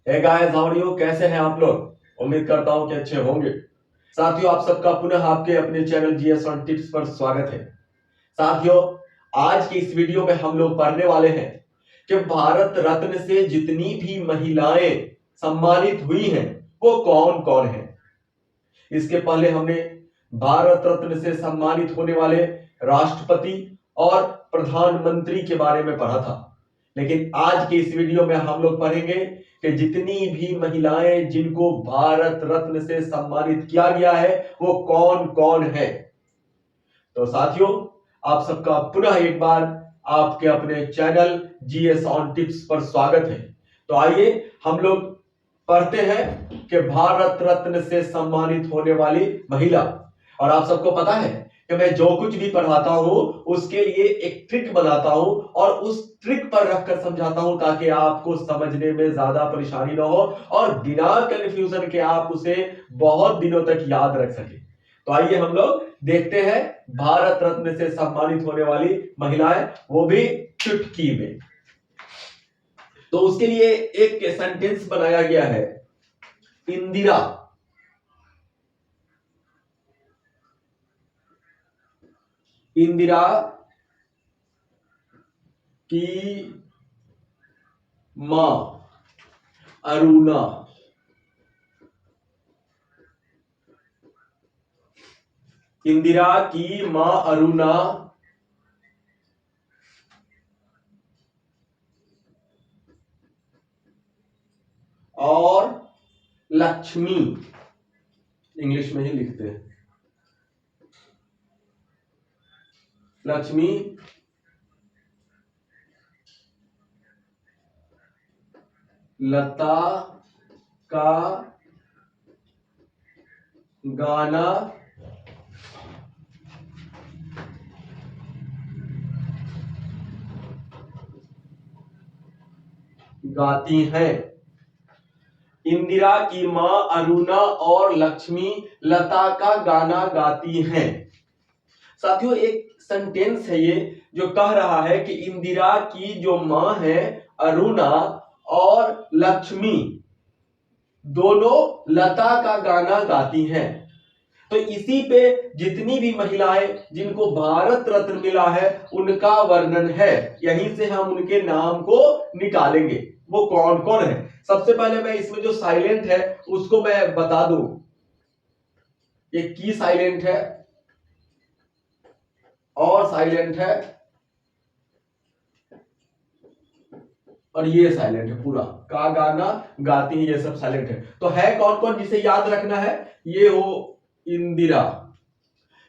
Hey guys, how are you? कैसे हैं आप लोग? उम्मीद करता हूं कि अच्छे होंगे। साथियों, आप सबका पुनः आपके अपने चैनल जीएस ऑन टिप्स पर स्वागत है। साथियों, आज की इस वीडियो में हम लोग पढ़ने वाले हैं कि भारत रत्न से जितनी भी महिलाएं सम्मानित हुई हैं वो कौन कौन है। इसके पहले हमने भारत रत्न से सम्मानित होने वाले राष्ट्रपति और प्रधानमंत्री के बारे में पढ़ा था, लेकिन आज के इस वीडियो में हम लोग पढ़ेंगे कि जितनी भी महिलाएं जिनको भारत रत्न से सम्मानित किया गया है वो कौन कौन है। तो साथियों, आप सबका पुनः एक बार आपके अपने चैनल जीएस ऑन टिप्स पर स्वागत है। तो आइए हम लोग पढ़ते हैं कि भारत रत्न से सम्मानित होने वाली महिला। और आप सबको पता है कि मैं जो कुछ भी पढ़ाता हूं उसके लिए एक ट्रिक बनाता हूं और उस ट्रिक पर रखकर समझाता हूं ताकि आपको समझने में ज्यादा परेशानी ना हो और बिना कंफ्यूजन के आप उसे बहुत दिनों तक याद रख सके। तो आइए हम लोग देखते हैं भारत रत्न से सम्मानित होने वाली महिलाएं, वो भी चुटकी में। तो उसके लिए एक सेंटेंस बनाया गया है। इंदिरा इंदिरा की मां अरुणा इंदिरा की मां अरुणा और लक्ष्मी, इंग्लिश में ही लिखते हैं, लक्ष्मी लता का गाना गाती हैं। इंदिरा की मां अरुणा और लक्ष्मी लता का गाना गाती हैं। साथियों, एक सेंटेंस है ये जो कह रहा है कि इंदिरा की जो मां है अरुणा और लक्ष्मी दोनों लता का गाना गाती हैं। तो इसी पे जितनी भी महिलाएं जिनको भारत रत्न मिला है उनका वर्णन है। यहीं से हम उनके नाम को निकालेंगे, वो कौन कौन है। सबसे पहले मैं इसमें जो साइलेंट है उसको मैं बता दूं। ये की साइलेंट है और साइलेंट है और ये साइलेंट है। पूरा का गाना गाती है, ये सब साइलेंट है। तो है कौन कौन जिसे याद रखना है? ये हो इंदिरा,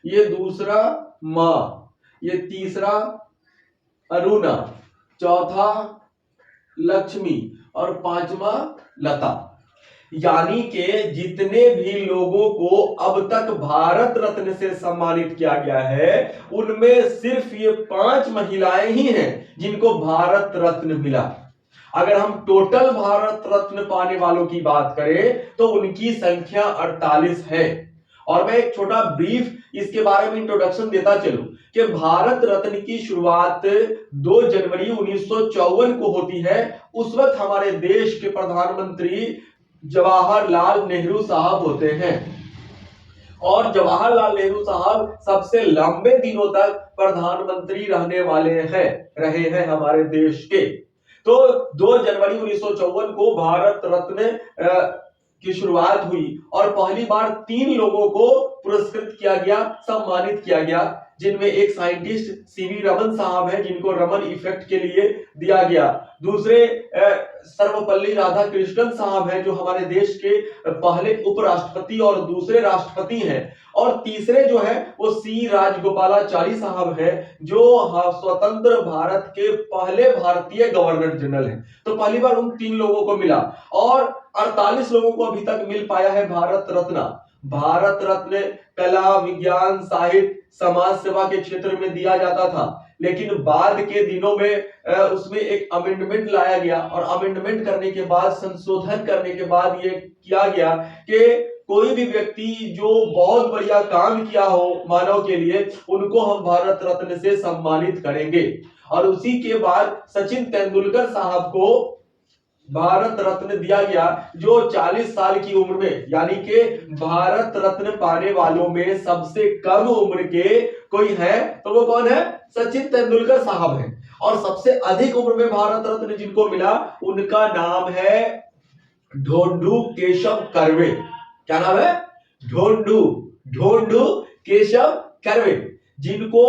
ये दूसरा मां, ये तीसरा अरुणा, चौथा लक्ष्मी और पांचवा लता। यानी कि जितने भी लोगों को अब तक भारत रत्न से सम्मानित किया गया है उनमें सिर्फ ये 5 महिलाएं ही हैं जिनको भारत रत्न मिला। अगर हम टोटल भारत रत्न पाने वालों की बात करें तो उनकी संख्या 48 है। और मैं एक छोटा ब्रीफ इसके बारे में इंट्रोडक्शन देता चलूं कि भारत रत्न की शुरुआत 2 जनवरी 1954 को होती है। उस वक्त हमारे देश के प्रधानमंत्री जवाहरलाल नेहरू साहब होते हैं और जवाहरलाल नेहरू साहब सबसे लंबे दिनों तक प्रधानमंत्री रहे हैं हमारे देश के। तो 2 जनवरी 1954 को भारत रत्न की शुरुआत हुई और पहली बार 3 लोगों को पुरस्कृत किया गया, सम्मानित किया गया, जिनमें एक साइंटिस्ट सीवी रमन साहब हैं जिनको रमन इफेक्ट के लिए दिया गया। दूसरे सर्वपल्ली राधाकृष्णन साहब हैं जो हमारे देश के पहले उपराष्ट्रपति और दूसरे राष्ट्रपति हैं। और तीसरे जो है वो सी राजगोपालाचारी साहब हैं जो स्वतंत्र भारत के पहले भारतीय गवर्नर जनरल हैं। तो पहली बार उन 3 लोगों को मिला और 48 लोगों को अभी तक मिल पाया है भारत रत्न। भारत रत्न कला, विज्ञान, साहित्य, समाज सेवा के क्षेत्र में दिया जाता था, लेकिन बाद के दिनों में उसमें एक अमेंडमेंट लाया गया और अमेंडमेंट करने के बाद, संशोधन करने के बाद ये किया गया कि कोई भी व्यक्ति जो बहुत बढ़िया काम किया हो मानव के लिए उनको हम भारत रत्न से सम्मानित करेंगे। और उसी के बाद सचिन तेंदुलकर साहब को भारत रत्न दिया गया, जो 40 साल की उम्र में, यानी कि भारत रत्न पाने वालों में सबसे कम उम्र के कोई है तो वो कौन है? सचिन तेंदुलकर साहब हैं। और सबसे अधिक उम्र में भारत रत्न जिनको मिला उनका नाम है ढोंडू केशव कर्वे। क्या नाम है? ढोंडू ढोंडू केशव कर्वे, जिनको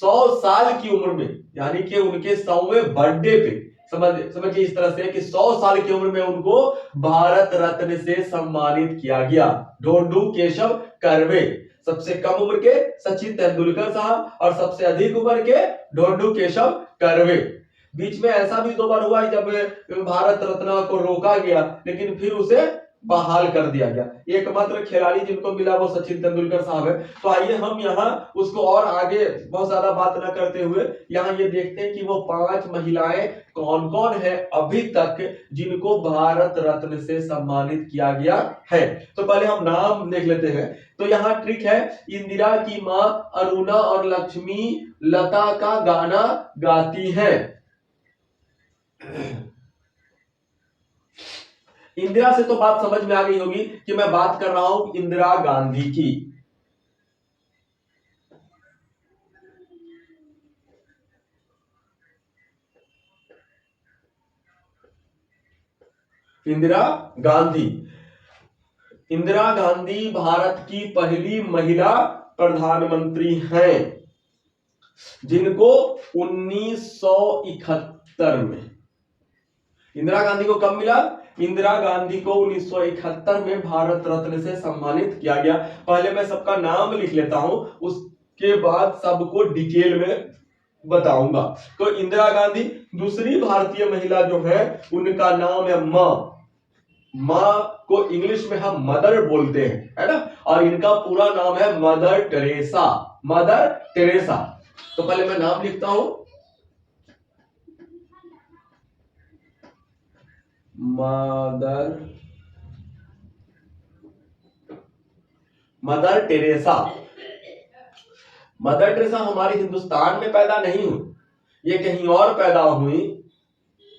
100 साल की उम्र में, यानी कि उनके 100वें बर्थडे पे, समझिए इस तरह से कि 100 साल की उम्र में उनको भारत रत्न से सम्मानित किया गया। ढोंडू केशव कर्वे, सबसे कम उम्र के सचिन तेंदुलकर साहब और सबसे अधिक उम्र के ढोंडू केशव कर्वे। बीच में ऐसा भी 2 बार हुआ है जब भारत रत्न को रोका गया, लेकिन फिर उसे बहाल कर दिया गया। एकमात्र खिलाड़ी जिनको मिला वो सचिन तेंदुलकर साहब है। तो आइए हम यहाँ उसको और आगे बहुत ज्यादा बात न करते हुए यहाँ ये देखते हैं कि वो 5 महिलाएं कौन कौन है अभी तक जिनको भारत रत्न से सम्मानित किया गया है। तो पहले हम नाम देख लेते हैं। तो यहाँ ट्रिक है, इंदिरा की मां अरुणा और लक्ष्मी लता का गाना गाती हैं। इंदिरा से तो बात समझ में आ गई होगी कि मैं बात कर रहा हूं इंदिरा गांधी की। इंदिरा गांधी, इंदिरा गांधी भारत की पहली महिला प्रधानमंत्री हैं, जिनको 1971 में, इंदिरा गांधी को कब मिला? इंदिरा गांधी को 1971 में भारत रत्न से सम्मानित किया गया। पहले मैं सबका नाम लिख लेता हूं, उसके बाद सबको डिटेल में बताऊंगा। तो इंदिरा गांधी, दूसरी भारतीय महिला जो है उनका नाम है मां। मां को इंग्लिश में हम मदर बोलते हैं, है ना, और इनका पूरा नाम है मदर टेरेसा। Mother Teresa. तो पहले मैं नाम लिखता हूं, मदर टेरेसा। मदर टेरेसा हमारे हिंदुस्तान में पैदा नहीं हुई, ये कहीं और पैदा हुई,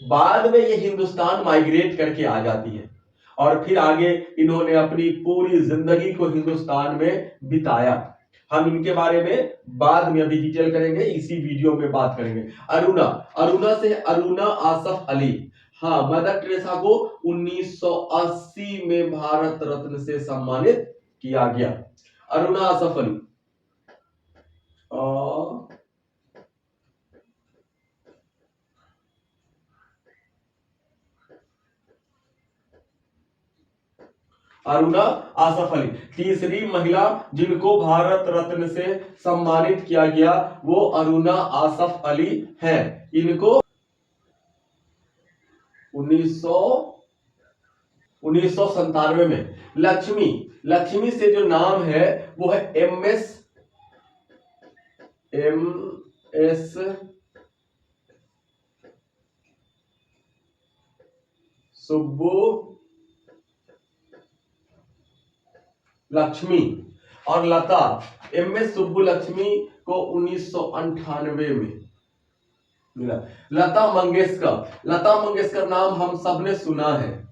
बाद में ये हिंदुस्तान माइग्रेट करके आ जाती है और फिर आगे इन्होंने अपनी पूरी जिंदगी को हिंदुस्तान में बिताया। हम इनके बारे में बाद में अभी डिटेल करेंगे, इसी वीडियो में बात करेंगे। अरुणा, अरुणा से अरुणा आसफ अली। हाँ, मदर टेरेसा को 1980 में भारत रत्न से सम्मानित किया गया। अरुणा आसफ अली। अरुणा आसफ अली। तीसरी महिला जिनको भारत रत्न से सम्मानित किया गया वो अरुणा आसफ अली हैं। इनको 1997 में। लक्ष्मी, लक्ष्मी से जो नाम है वो है एम एस सुब्बू लक्ष्मी। और लता, एम एस सुब्बू लक्ष्मी को 1998 में मिला। लता मंगेशकर, लता मंगेशकर नाम हम सबने सुना है।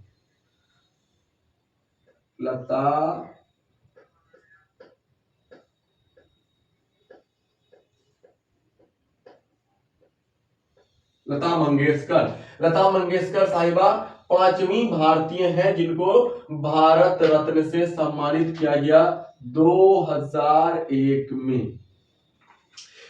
लता मंगेशकर, लता मंगेशकर साहिबा 5वीं भारतीय हैं जिनको भारत रत्न से सम्मानित किया गया 2001 में।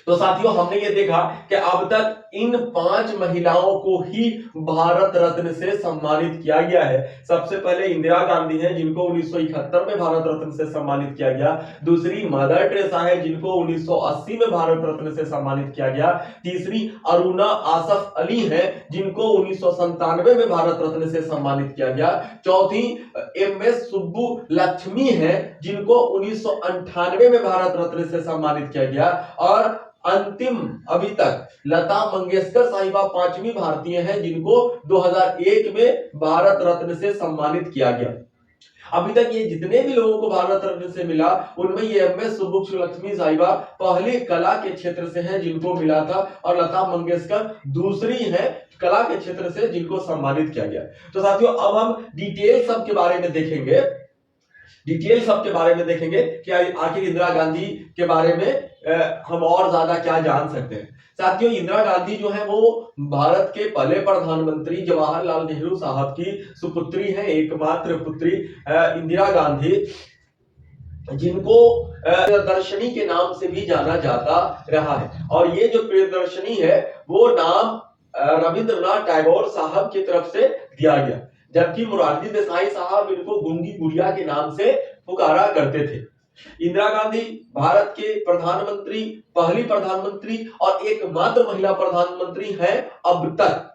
तो साथियों, हमने ये देखा कि अब तक इन 5 महिलाओं को ही भारत रत्न से सम्मानित किया गया है। सबसे पहले इंदिरा गांधी हैं जिनको 1971 में भारत रत्न से सम्मानित किया गया। दूसरी मदर टेरेसा है जिनको 1980 में भारत रत्न से सम्मानित किया गया। तीसरी अरुणा आसफ अली हैं जिनको 1997 में भारत रत्न से सम्मानित किया गया। चौथी एम एस सुब्बू लक्ष्मी है जिनको 1998 में भारत रत्न से सम्मानित किया गया। और अंतिम अभी तक लता मंगेशकर साहिबा 5वीं भारतीय हैं जिनको 2001 में भारत रत्न से सम्मानित किया गया। अभी तक ये जितने भी लोगों को भारत रत्न से मिला उनमें ये एमएस सुब्बुलक्ष्मी साहिबा पहले कला के क्षेत्र से हैं जिनको मिला था, और लता मंगेशकर दूसरी है कला के क्षेत्र से जिनको सम्मानित किया गया। तो साथियों अब हम डिटेल सब के बारे में देखेंगे, कि आखिर इंदिरा गांधी के बारे में हम और ज्यादा क्या जान सकते हैं। साथियों इंदिरा गांधी जो है वो भारत के पहले प्रधानमंत्री जवाहरलाल नेहरू साहब की सुपुत्री है, एकमात्र पुत्री इंदिरा गांधी, जिनको प्रियदर्शनी के नाम से भी जाना जाता रहा है। और ये जो प्रियदर्शनी है वो नाम रविंद्रनाथ टैगोर साहब की तरफ से दिया गया, जबकि मोरारजी देसाई साहब इनको गूंगी गुड़िया के नाम से पुकारा करते थे। इंदिरा गांधी भारत के प्रधानमंत्री, पहली प्रधानमंत्री और एकमात्र महिला प्रधानमंत्री हैं अब तक।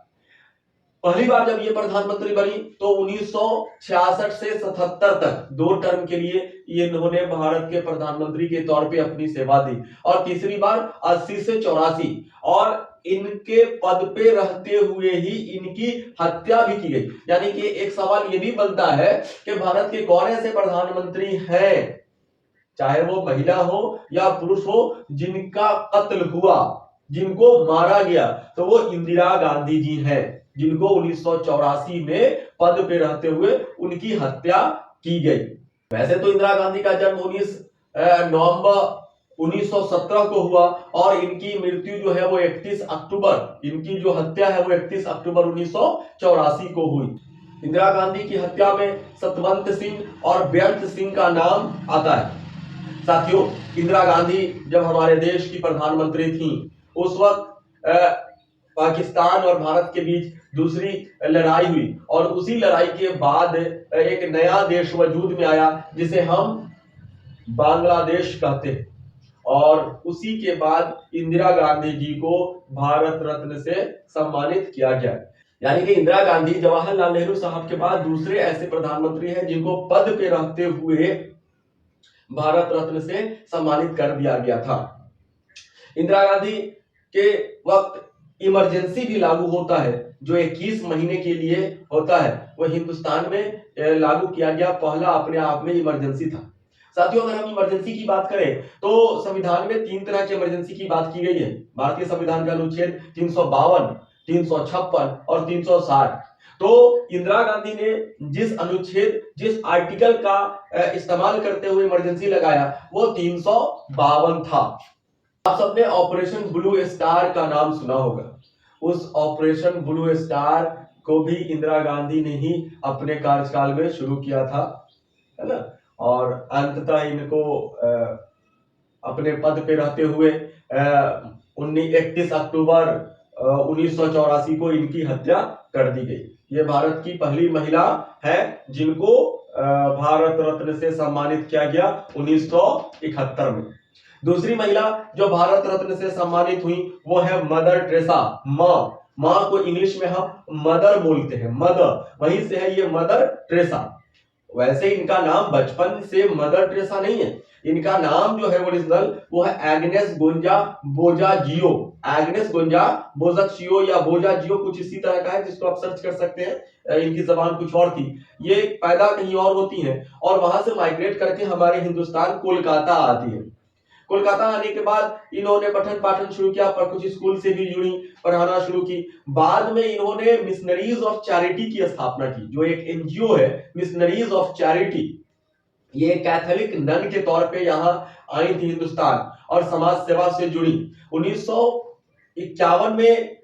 पहली बार जब ये प्रधानमंत्री बनी तो 1966 से 77 तक 2 टर्म के लिए ये इन्होंने भारत के प्रधानमंत्री के तौर पे अपनी सेवा दी, और तीसरी बार 80 से 84, और इनके पद पे रहते हुए ही इनकी हत्या भी की गई। यानी कि एक सवाल ये भी बनता है कि भारत के कौन ऐसे प्रधानमंत्री हैं, चाहे वो महिला हो या पुरुष हो, जिनका कत्ल हुआ, जिनको मारा गया, तो वो इंदिरा गांधी जी हैं, जिनको 1984 में पद पे रहते हुए उनकी हत्या की गई। वैसे तो इंदिरा गांधी का जन्म 19 नवंबर 1917 को हुआ, और इनकी मृत्यु जो है वो 31 अक्टूबर, इनकी जो हत्या है वो 31 अक्टूबर 1984 को हुई। इंदिरा गांधी की हत्या में सतवंत सिंह और बेअंत सिंह का नाम आता है। साथियों इंदिरा गांधी जब हमारे देश की प्रधानमंत्री थी उस वक्त पाकिस्तान और भारत के बीच दूसरी लड़ाई हुई, और उसी लड़ाई के बाद एक नया देश वजूद में आया जिसे हम बांग्लादेश कहते हैं, और उसी के बाद इंदिरा गांधी जी को भारत रत्न से सम्मानित किया गया। यानी कि इंदिरा गांधी जवाहरलाल नेहरू साहब के बाद दूसरे ऐसे प्रधानमंत्री हैं जिनको पद पे रहते हुए भारत रत्न से सम्मानित कर दिया गया था। इंदिरा गांधी के वक्त इमरजेंसी भी लागू होता है, जो 21 महीने के लिए होता है, वो हिंदुस्तान में लागू किया गया पहला अपने आप में इमरजेंसी था। साथियों अगर हम इमरजेंसी की बात करें तो संविधान में 3 तरह की इमरजेंसी की बात की गई है। भारतीय संविधान का अनुच्छेद 352, 356 और 360। तो इंदिरा गांधी ने जिस आर्टिकल का इस्तेमाल करते हुए इमरजेंसी लगाया वो 352 था। आप सबने ऑपरेशन ब्लू स्टार का नाम सुना होगा। उस ऑपरेशन ब्लू स्टार को भी इंदिरा गांधी ने ही अपने कार्यकाल में शुरू किया था, है ना, और अंततः इनको अपने पद पे रहते हुए 31 अक्टूबर 1984 को इनकी हत्या कर दी गई। ये भारत की पहली महिला है जिनको भारत रत्न से सम्मानित किया गया 1971 में। दूसरी महिला जो भारत रत्न से सम्मानित हुई वो है मदर टेरेसा। माँ को इंग्लिश में हम मदर बोलते हैं, मदर, वहीं से है ये मदर टेरेसा। वैसे इनका नाम बचपन से मदर टेरेसा नहीं है, इनका नाम जो है ओरिजिनल वो है एग्नेस गोंजा बोजाजियो। एग्नेस गोंजा बोजाजियो या बोजाजियो कुछ इसी तरह का है, जिसको आप सर्च कर सकते हैं। इनकी जबान कुछ और थी, ये पैदा कहीं और होती हैं और वहां से माइग्रेट करके हमारे हिंदुस्तान कोलकाता आती है। कोलकाता आने के बाद इन्होंने पठन पाठन शुरू किया, पर कुछ स्कूल से भी जुड़ी, पढ़ाना शुरू की। बाद में इन्होंने मिशनरीज ऑफ चैरिटी की स्थापना की, जो एक एनजीओ है मिशनरीज ऑफ चैरिटी। ये कैथोलिक नन के तौर पे यहाँ आई थी हिंदुस्तान और समाज सेवा से जुड़ी। 1951 में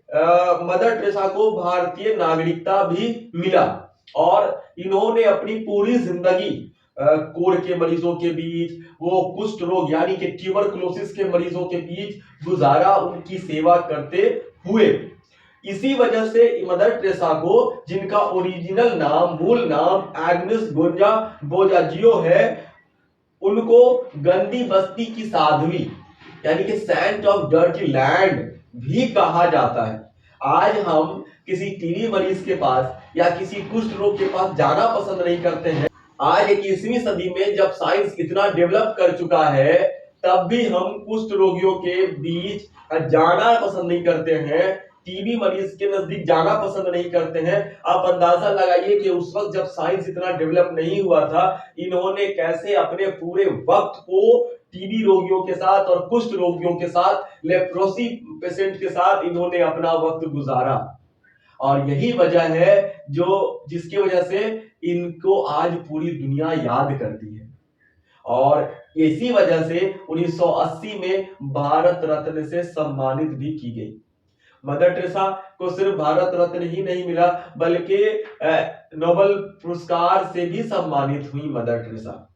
मदर टेरेसा को भारतीय नागरिकता भी मिला और इन्होंने अपनी पूरी जिंदगी कोढ़ के मरीजों के बीच, वो कुष्ठ रोग यानी कि ट्यूबरकुलोसिस के मरीजों के बीच गुजारा, उनकी सेवा करते हुए। इसी वजह से मदर टेरेसा को, जिनका ओरिजिनल नाम, मूल नाम एग्नेस गोंजा बोजाजियो है, उनको गंदी बस्ती की साध्वी यानी कि सेंट ऑफ डर्टी लैंड भी कहा जाता है। आज हम किसी टीबी मरीज के पास या किसी कुष्ठ रोग के पास जाना पसंद नहीं करते हैं। आज 21वीं सदी में जब साइंस इतना डेवलप कर चुका है, तब भी हम कुष्ठ रोगियों के बीच जाना पसंद नहीं करते हैं। टीबी मरीज के नजदीक जाना पसंद नहीं करते हैं। आप अंदाजा लगाइए कि उस वक्त जब साइंस इतना डेवलप नहीं हुआ था, इन्होंने कैसे अपने पूरे वक्त को टीबी रोगियों के साथ और कुष्ठ रोगियों के साथ, लेप्रोसी पेशेंट के साथ इन्होंने अपना वक्त गुजारा। और यही वजह है जो जिसकी वजह से इनको आज पूरी दुनिया याद करती है। और इसी वजह से 1980 में भारत रत्न से सम्मानित भी की गई। मदर टेरेसा को सिर्फ भारत रत्न ही नहीं मिला, बल्कि नोबेल पुरस्कार से भी सम्मानित हुई मदर टेरेसा।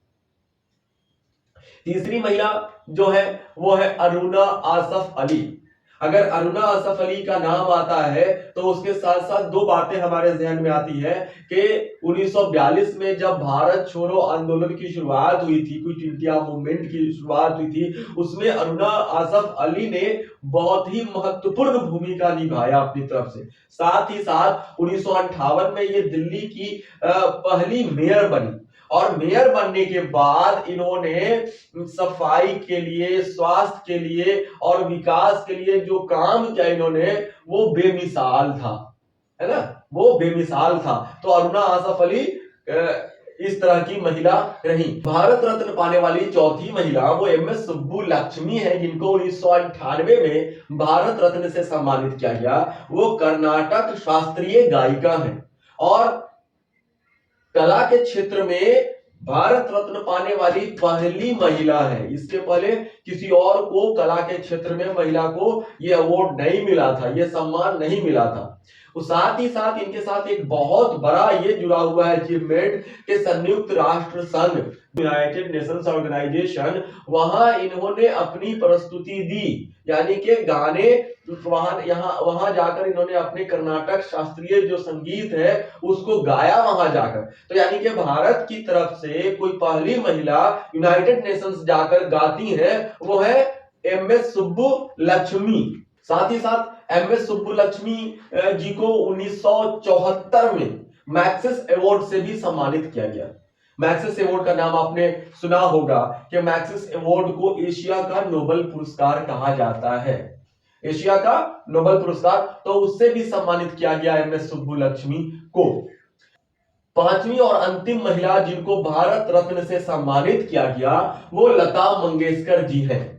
तीसरी महिला जो है वो है अरुणा आसफ अली। अगर अरुणा आसफ अली का नाम आता है तो उसके साथ साथ दो बातें हमारे जहन में आती है कि 1942 में जब भारत छोड़ो आंदोलन की शुरुआत हुई थी, क्विट इंडिया मूवमेंट की शुरुआत हुई थी, उसमें अरुणा आसफ अली ने बहुत ही महत्वपूर्ण भूमिका निभाया अपनी तरफ से। साथ ही साथ 1958 में ये दिल्ली की पहली मेयर बनी, और मेयर बनने के बाद इन्होंने सफाई के लिए, स्वास्थ्य के लिए और विकास के लिए जो काम किया इन्होंने, वो बेमिसाल था, है ना, वो बेमिसाल था। तो अरुणा आसफ अली इस तरह की महिला रही। भारत रत्न पाने वाली चौथी महिला वो एमएस सुब्बुलक्ष्मी है, जिनको 1998 में भारत रत्न से सम्मानित किया गया। वो कर्नाटक शास्त्रीय गायिका है और कला के क्षेत्र में भारत रत्न पाने वाली पहली महिला है। इसके पहले किसी और को कला के क्षेत्र में महिला को यह अवार्ड नहीं मिला था, यह सम्मान नहीं मिला था। साथ ही साथ इनके साथ एक बहुत बड़ा ये जुड़ा हुआ है अचीवमेंट कि संयुक्त राष्ट्र संघ, यूनाइटेड नेशंस ऑर्गेनाइजेशन, वहां इन्होंने अपनी प्रस्तुति दी, यानी कि गाने वहां जाकर इन्होंने अपने कर्नाटक शास्त्रीय जो संगीत है उसको गाया वहां जाकर। तो यानी कि भारत की तरफ से कोई पहली महिला यूनाइटेड नेशंस जाकर गाती है वो है एमएस सुब्बुलक्ष्मी। साथ ही साथ एमएस सुब्बुलक्ष्मी जी को 1974 में मैक्सेस अवार्ड से भी सम्मानित किया गया। मैक्सेस अवार्ड का नाम आपने सुना होगा कि मैक्सेस अवार्ड को एशिया का नोबेल पुरस्कार कहा जाता है, एशिया का नोबेल पुरस्कार। तो उससे भी सम्मानित किया गया एमएस सुब्बुलक्ष्मी को। पांचवी और अंतिम महिला जिनको भारत रत्न से सम्मानित किया गया वो लता मंगेशकर जी हैं।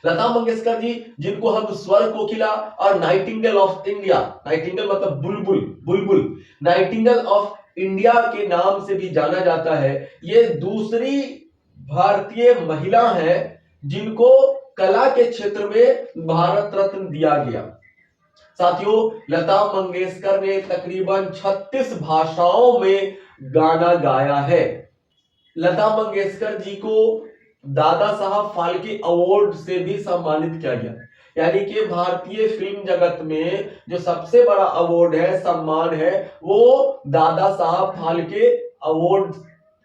लता मंगेशकर जी, जिनको हम स्वर कोकिला और नाइटिंगेल ऑफ इंडिया, नाइटिंगेल मतलब बुलबुल, बुलबुल, नाइटिंगेल ऑफ इंडिया के नाम से भी जाना जाता है। ये दूसरी भारतीय महिला है जिनको कला के क्षेत्र में भारत रत्न दिया गया। साथियों, लता मंगेशकर ने तकरीबन 36 भाषाओं में गाना गाया है। लता मंगेशकर जी को दादा साहब फाल्के अवार्ड से भी सम्मानित किया गया, यानी कि भारतीय फिल्म जगत में जो सबसे बड़ा अवार्ड है, सम्मान है, वो दादा साहब फाल्के अवार्ड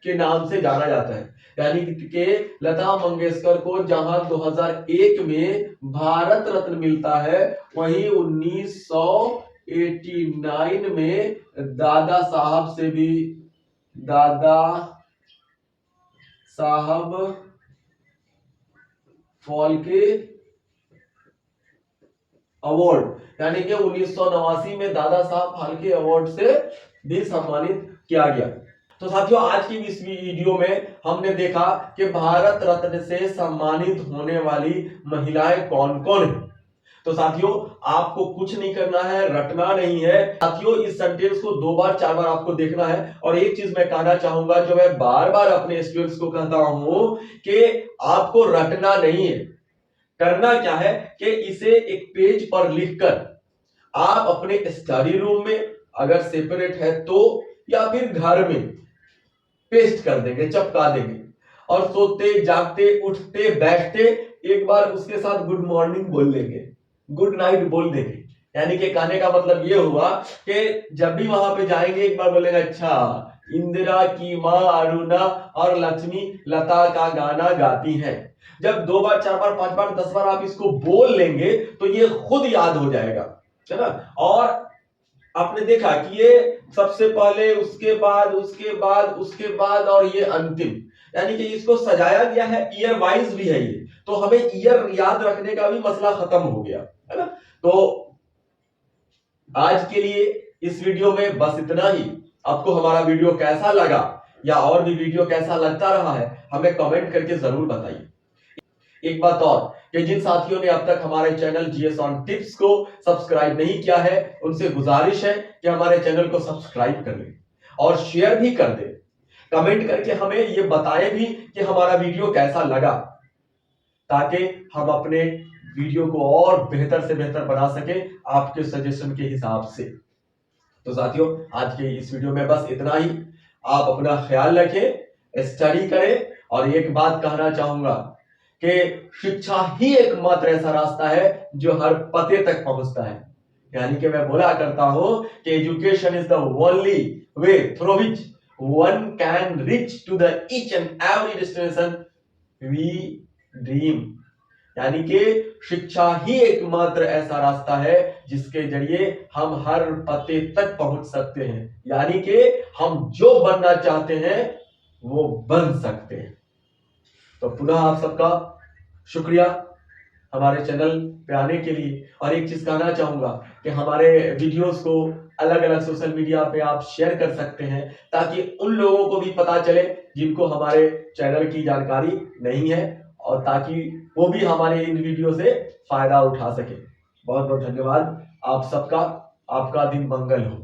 के नाम से जाना जाता है। यानी कि लता मंगेशकर को जहां 2001 में भारत रत्न मिलता है, वहीं 1989 में दादा साहब से भी, दादा साहब फाल्के अवार्ड, यानी कि 1989 में दादा साहब फाल्के अवार्ड से भी सम्मानित किया गया। तो साथियों, आज की इस वीडियो में हमने देखा कि भारत रत्न से सम्मानित होने वाली महिलाएं कौन कौन है। तो साथियों, आपको कुछ नहीं करना है, रटना नहीं है। साथियों, इस सेंटेंस को 2 बार 4 बार आपको देखना है। और एक चीज मैं कहना चाहूंगा, जो मैं बार बार अपने स्टूडेंट्स को कहता हूं, कि आपको रटना नहीं है। करना क्या है कि इसे एक पेज पर लिखकर आप अपने स्टडी रूम में, अगर सेपरेट है तो, या फिर घर में पेस्ट कर देंगे, चिपका देंगे, और सोते जागते उठते बैठते एक बार उसके साथ गुड मॉर्निंग बोल देंगे, गुड नाइट बोल देंगे। यानी कि कहने का मतलब ये हुआ कि जब भी वहां पे जाएंगे एक बार बोलेंगे, अच्छा, इंदिरा की माँ अरुणा और लक्ष्मी लता का गाना गाती हैं। जब 2 बार 4 बार 5 बार 10 बार आप इसको बोल लेंगे तो ये खुद याद हो जाएगा, है ना। और आपने देखा कि ये सबसे पहले, उसके बाद, उसके बाद, उसके बाद, और ये अंतिम, यानी कि इसको सजाया गया है, ईयर वाइज भी है ये। तो हमें ईयर याद रखने का भी मसला खत्म हो गया, है ना। तो आज के लिए इस वीडियो में बस इतना ही। आपको हमारा वीडियो कैसा लगा या और भी वीडियो कैसा लगता रहा है हमें कमेंट करके जरूर बताइए। एक बात और कि जिन साथियों ने अब तक हमारे चैनल जीएस ऑन टिप्स को सब्सक्राइब नहीं किया है उनसे गुजारिश है कि हमारे चैनल को सब्सक्राइब कर लें और शेयर भी कर दें। कमेंट करके हमें ये बताएं भी कि हमारा वीडियो कैसा लगा, ताकि हम अपने वीडियो को और बेहतर से बेहतर बना सके आपके सजेशन के हिसाब से। तो साथियों आज के इस वीडियो में बस इतना ही। आप अपना ख्याल रखें, स्टडी करें और एक बात कहना चाहूंगा कि शिक्षा ही एकमात्र ऐसा रास्ता है जो हर पते तक पहुंचता है। यानी कि मैं बोला करता हूं कि education is the only way through which one can reach to the each and every destination we dream. यानी कि शिक्षा ही एकमात्र ऐसा रास्ता है जिसके जरिए हम हर पते तक पहुंच सकते हैं, यानी कि हम जो बनना चाहते हैं वो बन सकते हैं। तो पुनः आप सबका शुक्रिया हमारे चैनल पे आने के लिए। और एक चीज कहना चाहूंगा कि हमारे वीडियोस को अलग अलग सोशल मीडिया पे आप शेयर कर सकते हैं, ताकि उन लोगों को भी पता चले जिनको हमारे चैनल की जानकारी नहीं है, और ताकि वो भी हमारे इन वीडियो से फायदा उठा सके। बहुत बहुत धन्यवाद आप सबका। आपका दिन मंगल हो।